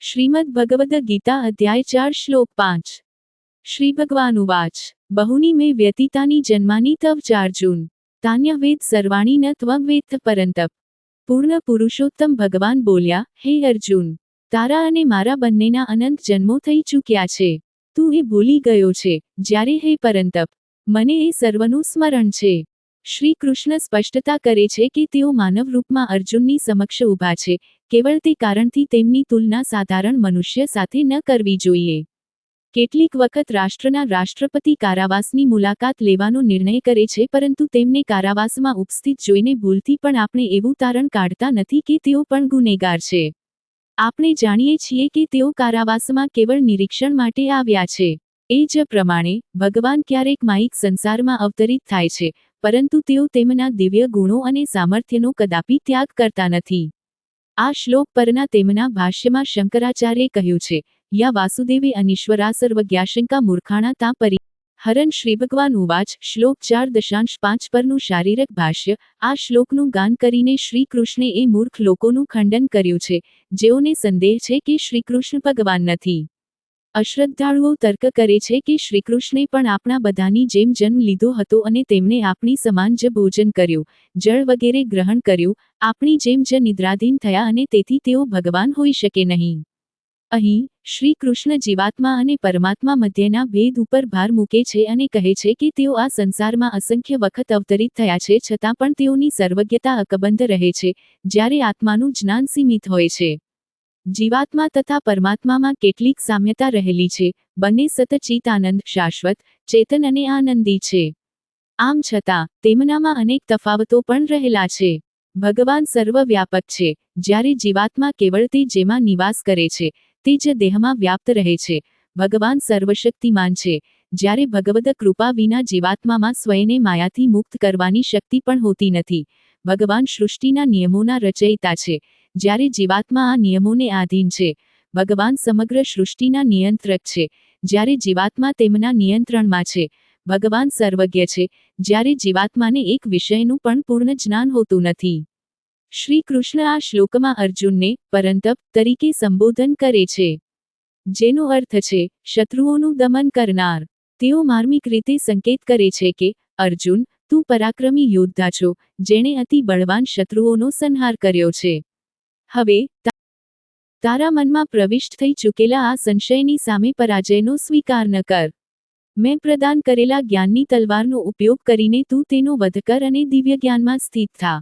श्रीमद् भगवद गीता अध्याय 4 श्लोक 5। श्री भगवान उवाच बहुनी मे व्यतीतानि जन्मानि तव चार्जुन तान्यवेद सर्वाणि न त्वं वेत्थ परंतप। પૂર્ણ પુરુષોત્તમ ભગવાન બોલ્યા, હે અર્જુન, તારા અને મારા બંનેના અનંત જન્મો થઈ ચૂક્યા છે, તું એ ભૂલી ગયો છે, જ્યારે હે પરંતપ, મને એ સર્વનું સ્મરણ છે। શ્રી કૃષ્ણ સ્પષ્ટતા કરે છે કે તેઓ માનવ રૂપમાં અર્જુનની સમક્ષ ઊભા છે, કેવળ તે કારણથી તેમની તુલના સાધારણ મનુષ્ય સાથે ન કરવી જોઈએ। કેટલીક વખત રાષ્ટ્રના રાષ્ટ્રપતિ કારાવાસની મુલાકાત લેવાનો નિર્ણય કરે છે, પરંતુ તેમને કારાવાસમાં ઉપસ્થિત જોઈને ભૂલથી પણ આપણે એવું તારણ કાઢતા નથી કે તેઓ પણ ગુનેગાર છે। આપણે જાણીએ છીએ કે તેઓ કારાવાસમાં કેવળ નિરીક્ષણ માટે આવ્યા છે। એ જ પ્રમાણે ભગવાન ક્યારેક માયિક સંસારમાં અવતરિત થાય છે, પરંતુ તેઓ તેમના દિવ્ય ગુણો અને સામર્થ્યનો કદાપી ત્યાગ કરતા નથી। આ શ્લોક પરના તેમના ભાષ્યમાં શંકરાચાર્યે કહ્યું છે, યા વાસુદેવે અનીશ્વરા સર્વજ્ઞાશંકા મૂર્ખાણા તા પરિહરન। શ્રી ભગવાન ઉવાચ શ્લોક 4.5 પરનું શારીરક ભાષ્ય। આ શ્લોકનું ગાન કરીને શ્રી કૃષ્ણે એ મૂર્ખ લોકોનું ખંડન કર્યું છે, જેઓને સંદેહ છે કે શ્રીકૃષ્ણ ભગવાન નથી। અશ્રદ્ધાળુઓ તર્ક કરે છે કે શ્રીકૃષ્ણે પણ આપણા બધાની જેમ જન્મ લીધો હતો અને તેમણે આપણી સમાન જ ભોજન કર્યું, જળ વગેરે ગ્રહણ કર્યું, આપણી જેમ જ નિદ્રાધીન થયા અને તેથી તેઓ ભગવાન હોઈ શકે નહીં। અહીં શ્રી કૃષ્ણ જીવાત્મા અને પરમાત્મા મધ્યના ભેદ ઉપર ભાર મૂકે છે અને કહે છે કે તેઓ આ સંસારમાં અસંખ્ય વખત અવતરિત થયા છે, છતાં પણ તેઓની સર્વજ્ઞતા અકબંધ રહે છે, જ્યારે આત્માનું જ્ઞાન સીમિત હોય છે। જીવાત્મા તથા પરમાત્મામાં કેટલીક સામ્યતા રહેલી છે, બંને સતચિત આનંદ, શાશ્વત, ચેતન અને આનંદી છે। આમ છતાં તેમનામાં અનેક તફાવતો પણ રહેલા છે। ભગવાન સર્વવ્યાપક છે, જ્યારે જીવાત્મા કેવળ તે જેમાં નિવાસ કરે છે, તે જ દેહમાં વ્યાપ્ત રહે છે। ભગવાન સર્વશક્તિમાન છે, જ્યારે ભગવદ કૃપા વિના જીવાત્મામાં સ્વયંને માયાથી મુક્ત કરવાની શક્તિ પણ હોતી નથી। ભગવાન સૃષ્ટિના નિયમોના રચયિતા છે, જ્યારે જીવાત્મા આ નિયમોને આધીન છે। ભગવાન સમગ્ર સૃષ્ટિના નિયંત્રક છે, જ્યારે જીવાત્મા તેમના નિયંત્રણમાં છે। ભગવાન સર્વજ્ઞ છે, જ્યારે જીવાત્માને એક વિષયનું પણ પૂર્ણ જ્ઞાન હોતું નથી। શ્રી કૃષ્ણ આ શ્લોકમાં અર્જુનને પરંતપ તરીકે સંબોધન કરે છે, જેનો અર્થ છે શત્રુઓનું દમન કરનાર। તેઓ માર્મિક રીતે સંકેત કરે છે કે અર્જુન, તું પરાક્રમી યોદ્ધા છો, જેણે અતિ બળવાન શત્રુઓનો સંહાર કર્યો છે। હવે તારા મનમાં પ્રવિષ્ટ થઈ ચૂકેલા આ સંશયની સામે પરાજયનો સ્વીકાર ન કર। મેં પ્રદાન કરેલા જ્ઞાનની તલવારનો ઉપયોગ કરીને તું તેનો વધ કર અને દિવ્ય જ્ઞાનમાં સ્થિત થા।